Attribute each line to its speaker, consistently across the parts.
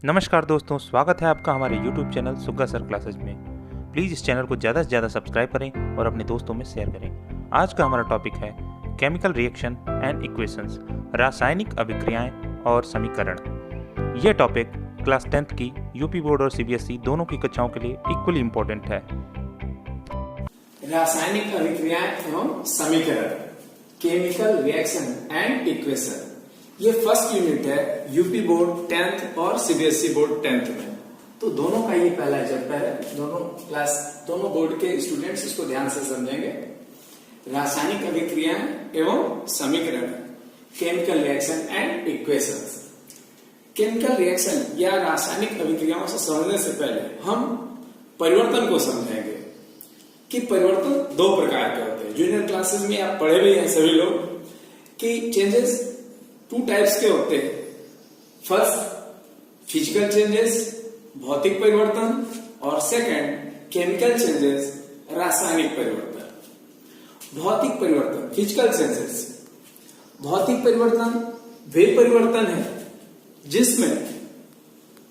Speaker 1: नमस्कार दोस्तों, स्वागत है आपका हमारे YouTube चैनल सुग्गा सर क्लासेज में। प्लीज़ इस चैनल को ज़्यादा से ज़्यादा सब्सक्राइब करें और अपने दोस्तों में शेयर करें। आज का हमारा टॉपिक है केमिकल रिएक्शन एंड इक्वेशंस, रासायनिक अभिक्रियाएं और समीकरण। यह टॉपिक क्लास 10th की यूपी बोर्ड और सीबीएसई दोनों की कक्षाओं के लिए इक्वली इम्पोर्टेंट है।
Speaker 2: रासायनिक अभिक्रियाएं एवं समीकरण, केमिकल रिएक्शन एंड इक्वेशन, ये फर्स्ट यूनिट है यूपी बोर्ड 10th और सीबीएसई बोर्ड 10th में। तो दोनों का ये पहला चैप्टर है। दोनों बोर्ड के स्टूडेंट्स इसको ध्यान से समझेंगे। रासायनिक अभिक्रियाएं एवं समीकरण, chemical reaction and equations. Chemical reaction या रासायनिक अभिक्रियाओं से समझने से पहले हम परिवर्तन को समझेंगे कि परिवर्तन दो प्रकार के होते हैं। जूनियर क्लासेस में आप पढ़े भी हैं सभी लोग कि चेंजेस टू टाइप्स के होते हैं। फर्स्ट फिजिकल चेंजेस, भौतिक परिवर्तन, और सेकंड केमिकल चेंजेस, रासायनिक परिवर्तन। भौतिक परिवर्तन, फिजिकल चेंजेस। भौतिक परिवर्तन वे परिवर्तन है जिसमें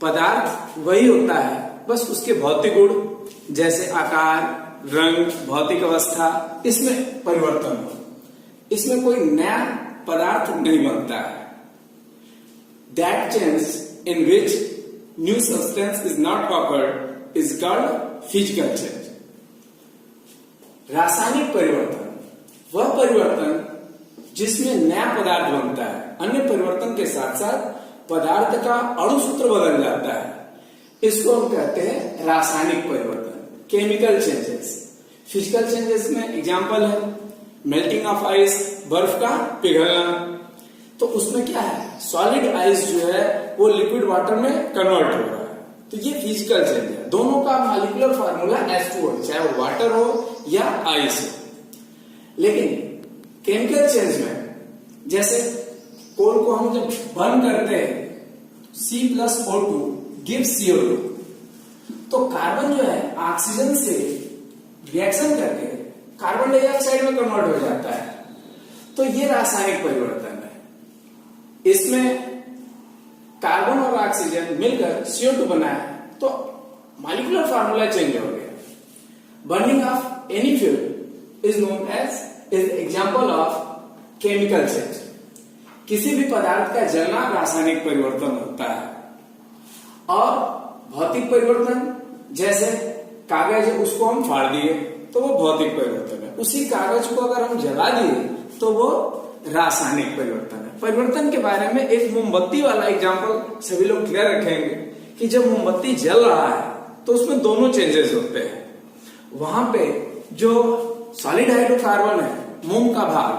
Speaker 2: पदार्थ वही होता है, बस उसके भौतिक गुण जैसे आकार, रंग, भौतिक अवस्था, इसमें परिवर्तन हो। इसमें कोई नया पदार्थ नहीं बनता है। That change in which new substance is not occurred is called physical change. रासायनिक परिवर्तन वह परिवर्तन जिसमें नया पदार्थ बनता है, अन्य परिवर्तन के साथ साथ पदार्थ का अणु सूत्र बदल जाता है। इसको हम कहते हैं रासायनिक परिवर्तन, केमिकल चेंजेस। फिजिकल चेंजेस में एग्जांपल है मेल्टिंग ऑफ आइस, बर्फ का पिघलना। तो उसमें क्या है, सॉलिड आइस जो है वो लिक्विड वाटर में कन्वर्ट हो रहा है। तो ये फिजिकल चेंज है। दोनों का मॉलिक्यूलर फार्मूला H2O, चाहे वो वाटर हो या आइस हो। लेकिन केमिकल चेंज में जैसे कोल को हम जब बर्न करते हैं C+O2 गिव्स CO2, तो कार्बन जो है ऑक्सीजन से रिएक्शन करके कार्बन डाइऑक्साइड में कन्वर्ट हो जाता है। तो ये रासायनिक परिवर्तन है। इसमें कार्बन और ऑक्सीजन मिलकर CO2 बना है, तो मॉलिक्यूलर फार्मूला चेंज हो गया। Burning of any fuel is known as example of chemical change. किसी भी पदार्थ का जलना रासायनिक परिवर्तन होता है। और भौतिक परिवर्तन जैसे कागज, उसको हम फाड़ दिए तो वो भौतिक परिवर्तन है। उसी कागज को अगर हम जला दिए तो वो रासायनिक परिवर्तन है। परिवर्तन के बारे में एक मोमबत्ती वाला एग्जांपल सभी लोग क्लियर रखेंगे कि जब मोमबत्ती जल रहा है तो उसमें दोनों चेंजेस होते हैं। वहां पे जो सॉलिड हाइड्रोकार्बन है, मोम का भाग,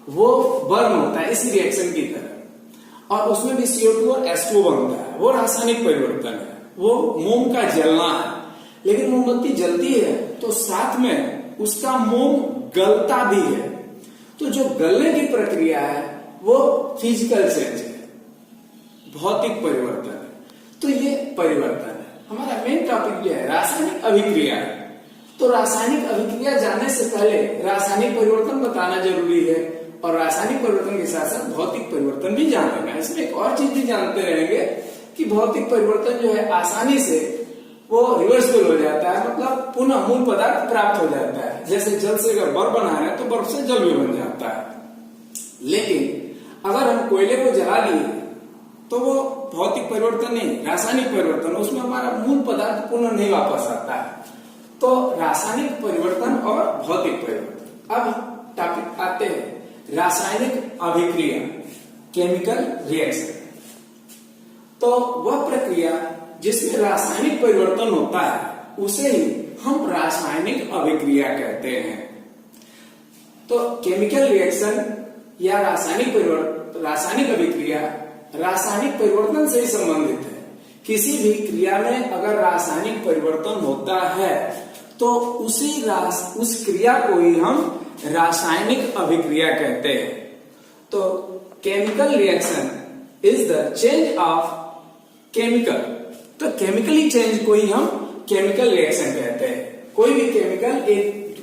Speaker 2: वो बर्न होता है इसी रिएक्शन की तरह, और उसमें भी CO2 और H2O बनता है। वो रासायनिक परिवर्तन है, वो मोम का जलना है। लेकिन मोमबत्ती जलती है तो साथ में उसका मोम गलता भी है। तो जो गलने की प्रक्रिया है वो फिजिकल चेंज है, भौतिक परिवर्तन है। तो ये परिवर्तन है। हमारा मेन टॉपिक जो है रासायनिक अभिक्रिया है। तो रासायनिक अभिक्रिया जानने से पहले रासायनिक परिवर्तन बताना जरूरी है, और रासायनिक परिवर्तन के साथ साथ भौतिक परिवर्तन भी जान लेना। इसमें एक और चीज भी जानते रहेंगे कि भौतिक परिवर्तन जो है आसानी से वो रिवर्सिबल हो जाता है, मतलब पुनः मूल पदार्थ प्राप्त हो जाता है। जैसे जल से अगर बर्फ बना है तो बर्फ से जल भी बन जाता है। लेकिन अगर हम कोयले को जला लिए तो वो भौतिक परिवर्तन नहीं, रासायनिक परिवर्तन, उसमें हमारा मूल पदार्थ पुनः नहीं वापस आता है। तो रासायनिक परिवर्तन और भौतिक परिवर्तन। अब टॉपिक आते हैं रासायनिक अभिक्रिया, केमिकल रिएक्शन। तो वह प्रक्रिया जिसमें रासायनिक परिवर्तन होता है उसे ही हम रासायनिक अभिक्रिया कहते हैं। तो केमिकल रिएक्शन या रासायनिक अभिक्रिया रासायनिक परिवर्तन से ही संबंधित है। किसी भी क्रिया में अगर रासायनिक परिवर्तन होता है तो उस क्रिया को ही हम रासायनिक अभिक्रिया कहते हैं। तो chemical reaction is the change of chemical. तो केमिकली चेंज को ही हम केमिकल रिएक्शन कहते हैं। कोई भी केमिकल एक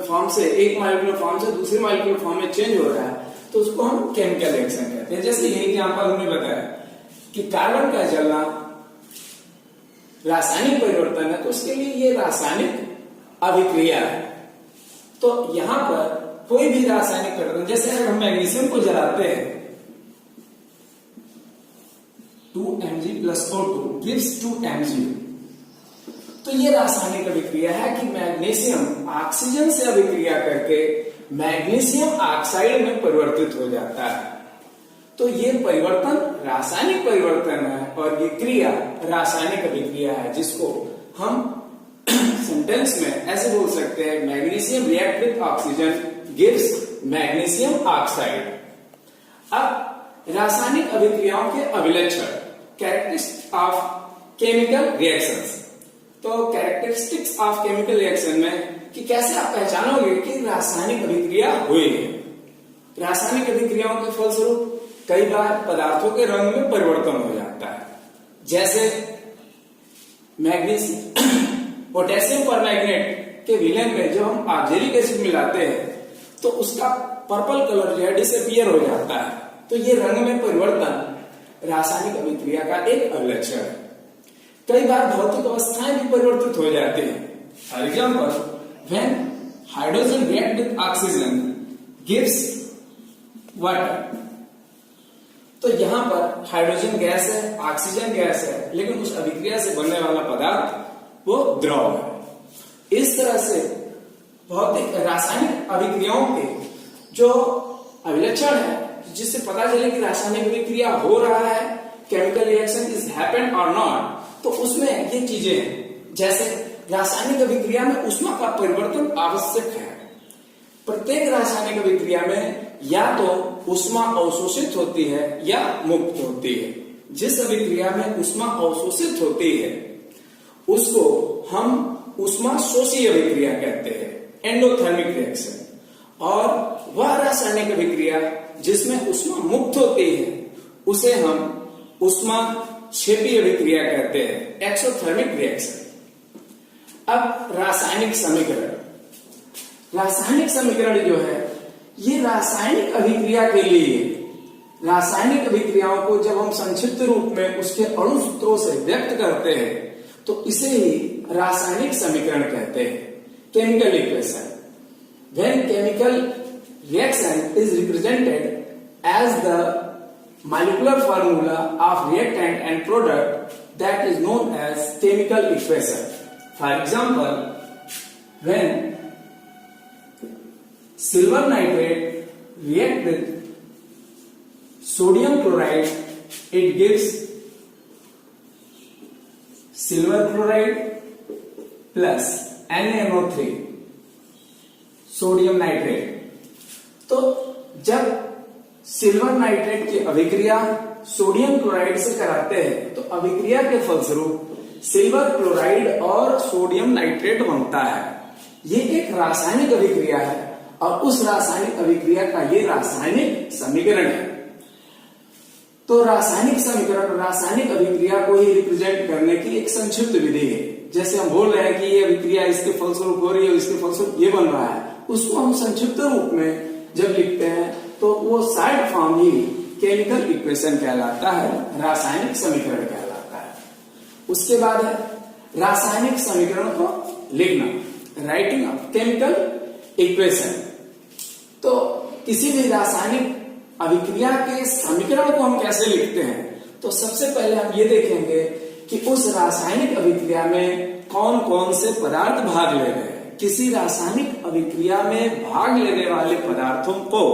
Speaker 2: फॉर्म से, एक मॉलिक्यूलर फॉर्म से दूसरी मॉलिक्यूलर फॉर्म में चेंज हो रहा है तो उसको हम केमिकल रिएक्शन कहते हैं। जैसे ये एग्जांपल हमने बताया कि कार्बन का जलना रासायनिक परिवर्तन है तो उसके लिए ये रासायनिक अभिक्रिया है। तो यहां पर कोई भी रासायनिक परिवर्तन, जैसे अगर हम मैग्नीशियम को जलाते हैं 2Mg + O2 gives 2Mg, तो ये रासायनिक अभिक्रिया है कि मैग्नीशियम ऑक्सीजन से अभिक्रिया करके मैग्नीशियम ऑक्साइड में परिवर्तित हो जाता है। तो ये परिवर्तन रासायनिक परिवर्तन है और ये क्रिया रासायनिक अभिक्रिया है, जिसको हम सेंटेंस में ऐसे बोल सकते हैं, magnesium react with oxygen gives magnesium oxide. अब रासायनिक अभिक्रियाओं के अभिलक्षण, कैरेक्टरिस्टिक्स ऑफ केमिकल रिएक्शंस। तो कैरेक्टरिस्टिक्स ऑफ केमिकल रिएक्शन में कि कैसे आप पहचानोगे कि रासायनिक अभिक्रिया हुई है। रासायनिक अभिक्रियाओं के फलस्वरूप कई बार पदार्थों के रंग में परिवर्तन हो जाता है, जैसे मैग्नीशियम पोटेशियम परमैंगनेट के विलयन में जब हम ऑक्जेलिक एसिड मिलाते हैं तो उसका पर्पल कलर जो है डिसअपीयर हो जाता है। तो ये रंग में परिवर्तन रासायनिक अभिक्रिया का एक अभिलक्षण है। कई बार भौतिक अवस्थाएं भी परिवर्तित हो जाती हैं। For example, when hydrogen react with oxygen gives water. तो यहां पर हाइड्रोजन गैस है, ऑक्सीजन गैस है, लेकिन उस अभिक्रिया से बनने वाला पदार्थ वो द्रव है। इस तरह से भौतिक रासायनिक अभिक्रियाओं के जो अभिलक्षण है, जिससे पता चले कि रासायनिक अभिक्रिया हो रहा है, केमिकल रिएक्शन इज हैपेंड और नॉट, तो उसमें ये चीजें हैं। जैसे रासायनिक अभिक्रिया में ऊष्मा का परिवर्तन आवश्यक है। प्रत्येक रासायनिक अभिक्रिया में या तो ऊष्मा अवशोषित होती है या मुक्त होती है। जिस अभिक्रिया में ऊष्मा अवशोषित होती है उसको हम ऊष्मा शोषी अभिक्रिया कहते हैं, एंडोथर्मिक रिएक्शन। और वह रासायनिक अभिक्रिया जिसमें ऊष्मा मुक्त होती है उसे हम ऊष्मा क्षेपी अभिक्रिया कहते हैं, एक्सोथर्मिक रिएक्शन। अब रासायनिक समीकरण, रासायनिक समीकरण जो है ये रासायनिक अभिक्रिया के लिए, रासायनिक अभिक्रियाओं को जब हम संक्षिप्त रूप में उसके अणु सूत्रों से व्यक्त करते हैं तो इसे ही रासायनिक समीकरण कहते हैं, chemical equation. When chemical reaction is represented as the molecular formula of reactant and product, that is known as chemical equation. For example, when silver nitrate react with sodium chloride, it gives silver chloride plus NaNO3 sodium nitrate. तो जब silver nitrate की अभिक्रिया sodium chloride से कराते हैं तो अभिक्रिया के फलस्वरूप सिल्वर क्लोराइड और सोडियम नाइट्रेट बनता है। ये एक रासायनिक अभिक्रिया है और उस रासायनिक अभिक्रिया का ये रासायनिक समीकरण है। तो रासायनिक समीकरण रासायनिक अभिक्रिया को ही रिप्रेजेंट करने की एक संक्षिप्त विधि है। जैसे हम बोल रहे हैं कि ये अभिक्रिया इसके फलस्वरूप हो रही है, इसके फलस्वरूप ये बन रहा है, उसको हम संक्षिप्त रूप में जब लिखते हैं तो वो साइड फॉर्म ही केमिकल इक्वेशन कहलाता है, रासायनिक समीकरण कहलाता है। उसके बाद है रासायनिक समीकरण को लिखना, राइटिंग ऑफ केमिकल इक्वेशन। तो किसी भी रासायनिक अभिक्रिया के समीकरण को हम कैसे लिखते हैं, तो सबसे पहले हम ये देखेंगे कि उस रासायनिक अभिक्रिया में कौन कौन से पदार्थ भाग ले रहे हैं। किसी रासायनिक अभिक्रिया में भाग लेने वाले पदार्थों को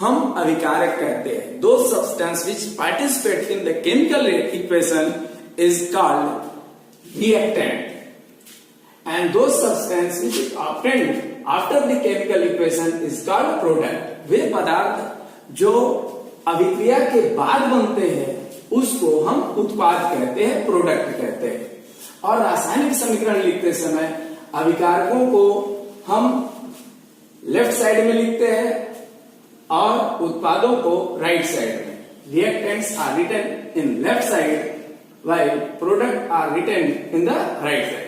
Speaker 2: हम अभिकारक कहते हैं। Those substance which participate in the chemical equation is called reactant and those substance which is obtained after the chemical equation is called product. वे पदार्थ जो अभिक्रिया के बाद बनते हैं उसको हम उत्पाद कहते हैं, प्रोडक्ट कहते हैं। और रासायनिक समीकरण लिखते समय अभिकारकों को हम लेफ्ट साइड में लिखते हैं और उत्पादों को राइट साइड में। Reactants are written in left side while product are written in the right side.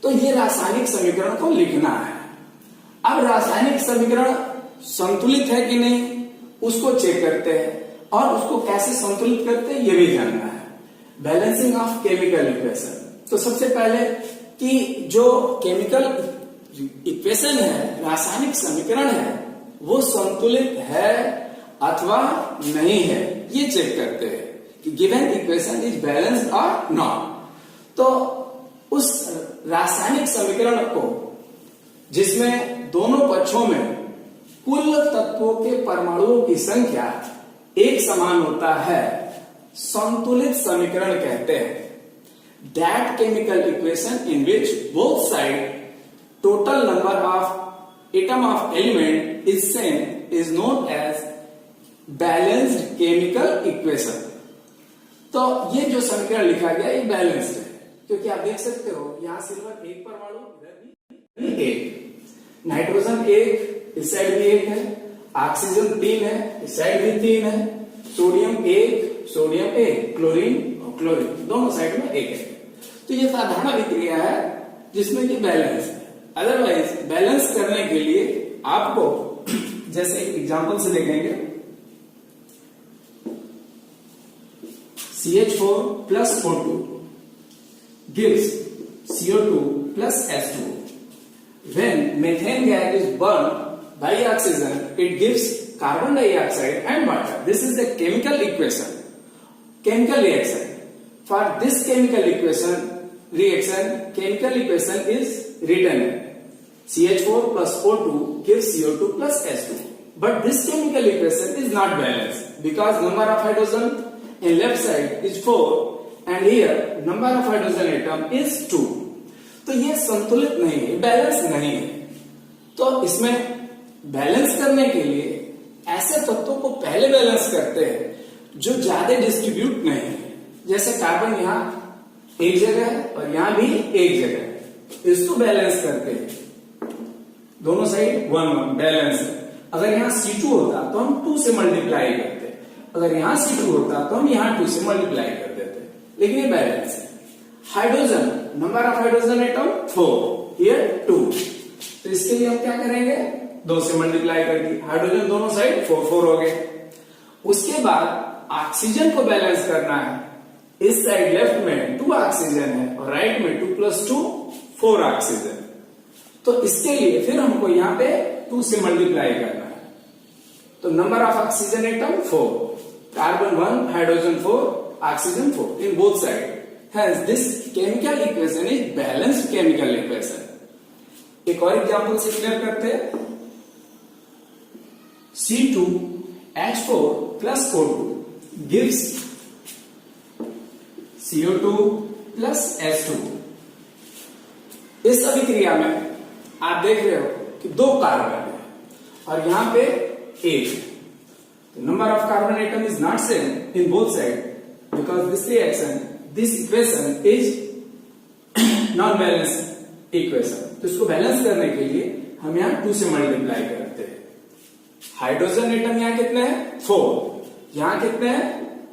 Speaker 2: तो ये रासायनिक समीकरण को लिखना है। अब रासायनिक समीकरण संतुलित है कि नहीं उसको चेक करते हैं और उसको कैसे संतुलित करते हैं ये भी जानना है। Balancing of chemical equation. तो सबसे पहले कि जो केमिकल इक्वेशन है, रासायनिक समीकरण है, वो संतुलित है अथवा नहीं है, ये चेक करते हैं कि गिवन इक्वेशन इज बैलेंस्ड और नॉट। तो उस रासायनिक समीकरण को जिसमें दोनों पक्षों में कुल तत्वों के परमाणुओं की संख्या एक समान होता है, संतुलित समीकरण कहते हैं। That chemical equation in which both side total number of atom of element is same is known as balanced chemical equation. तो ये जो समीकरण लिखा गया ये बैलेंस्ड है, क्योंकि आप देख सकते हो यहां सिल्वर एक परमाणु, इधर भी एक, नाइट्रोजन एक, इस साइड भी एक है, ऑक्सीजन 3 है, इस साइड भी 3 है, सोडियम एक, क्लोरीन और क्लोरीन दोनों साइड में एक है। तो ये साधारण अभिक्रिया है जिसमें कि बैलेंस है। अदरवाइज बैलेंस करने के लिए आपको जैसे एग्जांपल से देखेंगे, CH4 plus O2 gives CO2 plus H2. When methane gas is burned by oxygen, it gives carbon dioxide and water. This is the chemical equation, chemical reaction. For this chemical equation is written CH4 plus O2 gives CO2 plus H2. But this chemical equation is not balanced because number of hydrogen in left side is 4 and here number of hydrogen atom is 2. तो ये संतुलित नहीं है, balance नहीं है। तो इसमें balance करने के लिए ऐसे तत्वों को पहले बैलेंस करते हैं जो ज्यादा डिस्ट्रीब्यूट नहीं है। जैसे कार्बन यहाँ एक जगह है और यहाँ भी एक जगह है, इसको बैलेंस करते हैं, दोनों साइड 1 1 बैलेंस है। अगर यहाँ C2 होता तो हम 2 से मल्टीप्लाई करते, अगर यहाँ C2 होता तो हम यहाँ 2 से मल्टीप्लाई कर देते, लेकिन ये बैलेंस है। Hydrogen, number of hydrogen atom 4, here 2, तो इसके लिए हम क्या करेंगे, 2 से मल्टीप्लाई करके हाइड्रोजन दोनों साइड 4 4 हो गए। उसके बाद ऑक्सीजन को बैलेंस करना है, इस साइड लेफ्ट में 2 ऑक्सीजन है और राइट में 2 + 2 4 ऑक्सीजन। तो इसके लिए फिर हमको यहाँ पे 2 से मल्टीप्लाई करना है। तो number of oxygen atom 4, carbon 1, hydrogen 4, oxygen 4 in both side. Hence this chemical equation is balanced chemical equation. एक और एग्जांपल से क्लियर करते हैं, C2H4 plus O2 gives CO2 plus H2। इस अभिक्रिया में आप देख रहे हो कि 2 कार्बन है और यहां पे एक, number of carbon atom is not same in both side because this reaction, this equation is non balance equation. तो इसको बैलेंस करने के लिए हम यहाँ 2 से मल्टीप्लाई करते हैं। हाइड्रोजन एटम यहाँ कितने हैं 4, यहाँ कितने हैं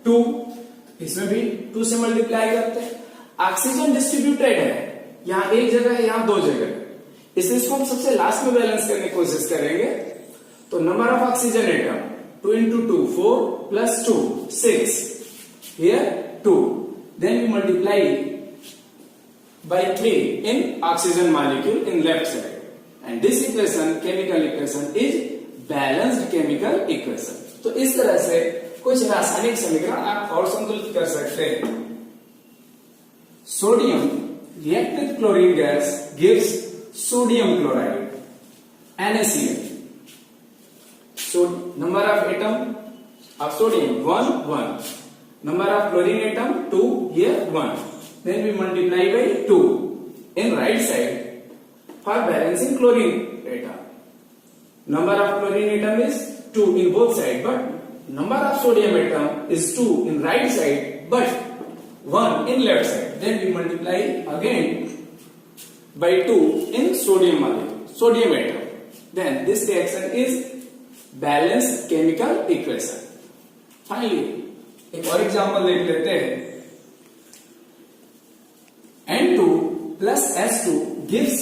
Speaker 2: 2, इसमें भी 2 से मल्टीप्लाई करते हैं। ऑक्सीजन डिस्ट्रीब्यूटेड है, यहाँ एक जगह है, यहाँ 2 जगह है, इसलिए इसको हम सबसे लास्ट में बैलेंस करने की कोशिश करेंगे। तो number of oxygen atom 2 × 2 4 + 2 6, here 2, then we multiply by 3 in oxygen molecule in left side, and this equation, chemical equation, is balanced chemical equation। तो इस तरह से कुछ रासायनिक समीकरण आप और संतुलित कर सकते हैं। Sodium react with chlorine gas gives sodium chloride, NaCl। So number of atom of sodium 1 1, number of chlorine atom 2, here 1, then we multiply by 2 in right side for balancing chlorine atom। Number of chlorine atom is 2 in both sides, but number of sodium atom is 2 in right side but 1 in left side, then we multiply again by 2 in sodium molecule, sodium atom, then this reaction is balanced chemical equation। Finally एक और example देख लेते हैं, N2 plus H2 gives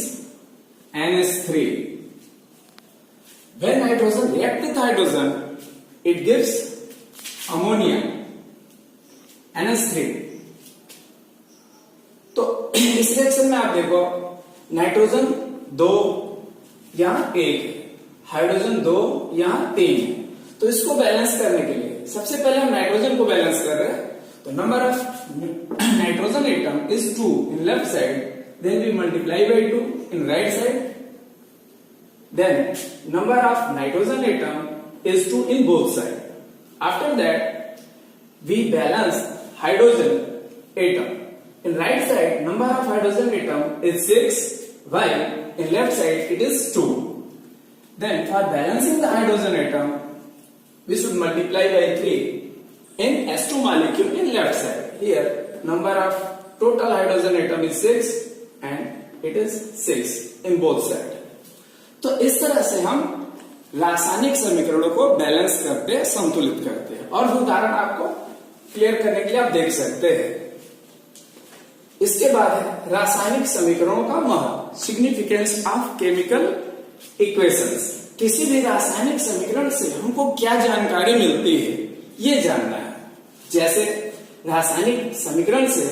Speaker 2: NH3। When hydrogen react with hydrogen, it gives ammonia, NH3। इस reaction में आप देखो nitrogen 2 यहाँ 1, हाइड्रोजन 2 यहाँ 3। तो इसको बैलेंस करने के लिए सबसे पहले हम नाइट्रोजन को बैलेंस कर रहे हैं, तो number of nitrogen atom is 2 in left side, then we multiply by 2 in right side, then number of nitrogen atom is 2 in both sides. After that, we balance hydrogen atom. In right side, number of hydrogen atom is 6, while in left side it is 2. Then for balancing the hydrogen atom, we should multiply by 3 in S2 molecule in left side. Here, number of total hydrogen atom is 6 and it is 6 in both sides. तो इस तरह से हम रासायनिक समीकरणों को balance करते हैं, संतुलित करते हैं। और उदाहरण आपको क्लियर करने के लिए आप देख सकते हैं। इसके बाद है रासायनिक समीकरणों का महत्व, सिग्निफिकेंस ऑफ केमिकल इक्वेशंस। किसी भी रासायनिक समीकरण से हमको क्या जानकारी मिलती है ये जानना है। जैसे रासायनिक समीकरण से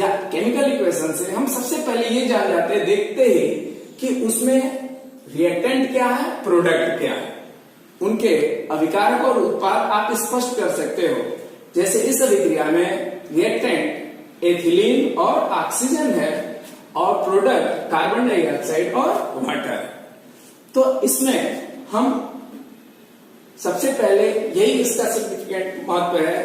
Speaker 2: या केमिकल इक्वेशन से हम सबसे पहले ये जान जाते हैं, देखते ही कि उसमें रिएक्टेंट क्या है, प्रोडक्ट क्या है, उनके अभिकारक और उत्पाद आप स्पष्ट कर सकते हो। जैसे इस अभिक्रिया में रिएक्टेंट एथिलीन और ऑक्सीजन है और प्रोडक्ट कार्बन डाइऑक्साइड और वाटर। तो इसमें हम सबसे पहले यही इसका सिग्निफिकेंट महत्व है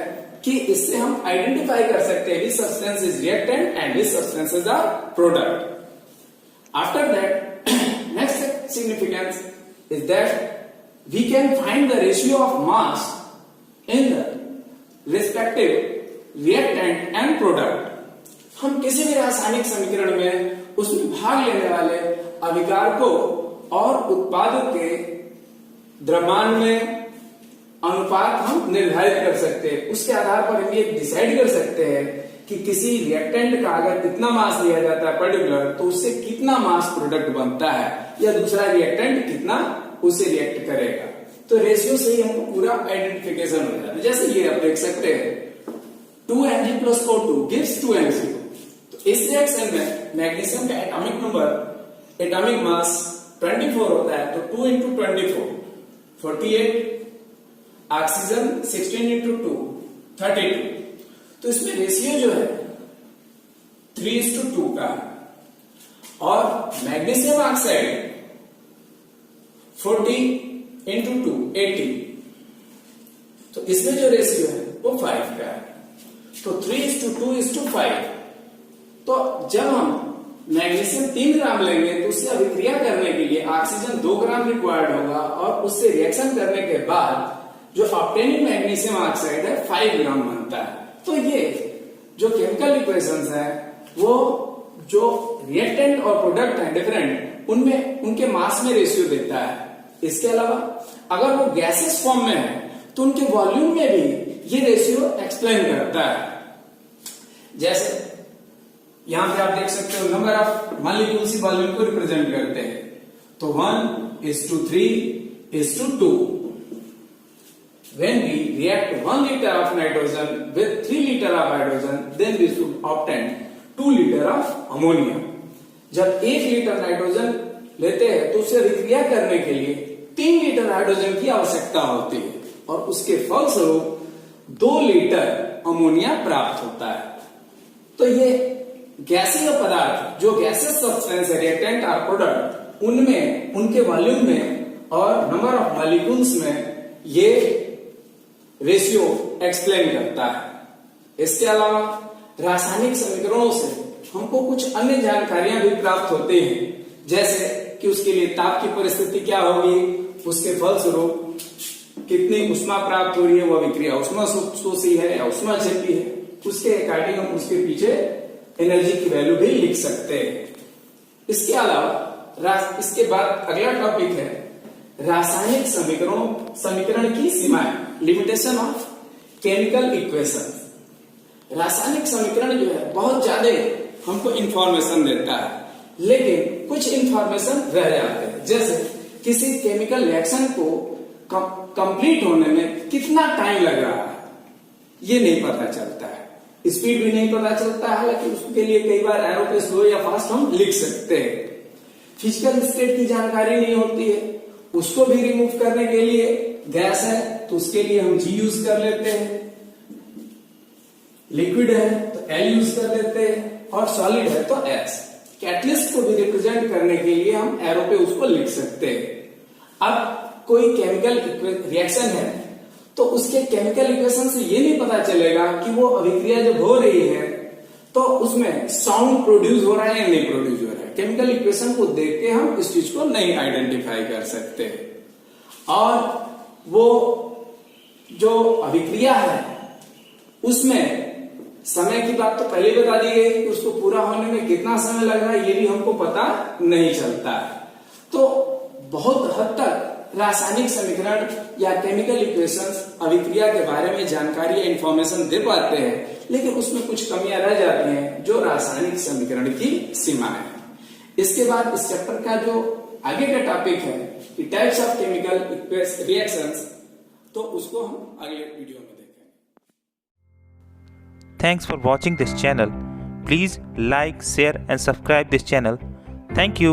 Speaker 2: कि इससे हम आइडेंटिफाई कर सकते हैं which substance is reactant and which substances are product. After that next significance is that we can find the ratio of mass in the respective reactant and product। हम किसी भी रासायनिक समीकरण में उसमें भाग लेने वाले अभिकारकों और उत्पादों के द्रव्यमान में अनुपात हम निर्धारित कर सकते हैं। उसके आधार पर हम ये डिसाइड कर सकते हैं कि किसी रिएक्टेंट का अगर कितना मास लिया जाता है पर्टिकुलर, तो उससे कितना मास प्रोडक्ट बनता है या दूसरा रिएक्टेंट कितना उसे रिएक्ट करेगा। तो रेशियो से ही हमको पूरा आइडेंटिफिकेशन हो जाता है। जैसे ये आप देख सकते हैं 2Mg + O2 gives 2Mg2। तो इस रिएक्शन में मैग्नीशियम का एटॉमिक नंबर, एटॉमिक मास 24 होता है, तो 2 × 24 48, ऑक्सीजन 16 × 2 32। तो इसमें रेशियो जो है 3:2 का है और मैग्नीशियम ऑक्साइड 40 × 2 80। तो इसमें जो रेशियो है वो 5 का है, तो 3:2:5। तो जब हम मैग्नीशियम 3 ग्राम लेंगे तो उससे अभिक्रिया करने के लिए ऑक्सीजन 2 ग्राम रिक्वायर्ड होगा और उससे रिएक्शन करने के बाद जो ऑब्टेनिंग मैग्नीशियम ऑक्साइड है 5 ग्राम बनता है। तो ये जो केमिकल इक्वेशंस है वो जो रिएक्टेंट और प्रोडक्ट है डिफरेंट, उनमें उनके मास में रेशियो देता है। इसके अलावा अगर वो गैसेस फॉर्म में है तो उनके वॉल्यूम में भी ये रेशियो एक्सप्लेन करता है। जैसे यहां पे आप देख सकते हो number of molecules he volume को रिप्रेजेंट करते हैं, तो 1:3:2। When we react 1 liter of nitrogen with 3 liter of hydrogen, then we should obtain 2 liter of ammonia। जब 1 लीटर नाइट्रोजन लेते हैं तो उसे अभिक्रिया करने के लिए 3 लीटर हाइड्रोजन की आवश्यकता होती है और उसके फलस्वरूप 2 लीटर अमोनिया प्राप्त होता है। तो ये गैसीय पदार्थ जो गैसेस सब्सटेंस है, रिएक्टेंट और प्रोडक्ट, उनमें उनके वॉल्यूम में और नंबर ऑफ मॉलिक्यूल्स में ये रेशियो एक्सप्लेन करता है। इसके अलावा रासायनिक समीकरणों से हमको कुछ अन्य जानकारियां भी प्राप्त होती हैं, जैसे कि उसके लिए ताप की परिस्थिति क्या होगी, उसके फलस्वरूप कितनी उष्मा प्राप्त हो रही है, वो अभिक्रिया उष्मा शोषी है या उष्मा क्षेपी है, उसके अकॉर्डिंग हम उसके पीछे एनर्जी की वैल्यू भी लिख सकते हैं। इसके अलावा इसके बाद अगला टॉपिक है रासायनिक समीकरण की सीमाएं, लिमिटेशन ऑफ केमिकल इक्वेशन। रासायनिक समीकरण जो है बहुत ज्यादा हमको इंफॉर्मेशन देता है, लेकिन कुछ इंफॉर्मेशन रह जाते हैं। जैसे किसी केमिकल रिएक्शन को कंप्लीट होने में कितना टाइम लग रहा है ये नहीं पता चलता है। स्पीड भी नहीं पता चलता है, हालांकि उसके लिए कई बार एरो पे स्लो या फास्ट हम लिख सकते हैं। फिजिकल स्टेट की जानकारी नहीं होती है, उसको भी रिमूव करने के लिए गैस है तो उसके लिए हम जी यूज कर लेते हैं, लिक्विड है तो एल यूज कर लेते हैं, और सॉलिड है तो एस। कैटलिस्ट को भी रिप्रेजेंट करने के लिए हम एरो पे उसको लिख सकते हैं। अब कोई केमिकल रिएक्शन है तो उसके केमिकल इक्वेशन से ये नहीं पता चलेगा कि वो अभिक्रिया जब हो रही है तो उसमें साउंड प्रोड्यूस हो रहा है या नहीं प्रोड्यूस हो रहा है। केमिकल इक्वेशन को देख के हम इस चीज को नहीं आइडेंटिफाई कर सकते। और वो जो अभिक्रिया है उसमें समय की बात तो पहले बता दी गई कि उसको पूरा होने में कितना समय लग रहा है ये भी हमको पता नहीं चलता है। तो बहुत हद तक रासायनिक समीकरण या केमिकल इक्वेशंस अभिक्रिया के बारे में जानकारी या इंफॉर्मेशन दे पाते हैं, लेकिन उसमें कुछ कमियां रह जाती हैं जो रासायनिक समीकरण की सीमा है। इसके बाद इस चैप्टर का जो आगे का टॉपिक है कि टाइप्स ऑफ केमिकल रिएक्शंस, तो उसको हम अगले वीडियो में देखेंगे।
Speaker 1: Thanks for watching this channel. Please like, share and subscribe this channel. Thank you.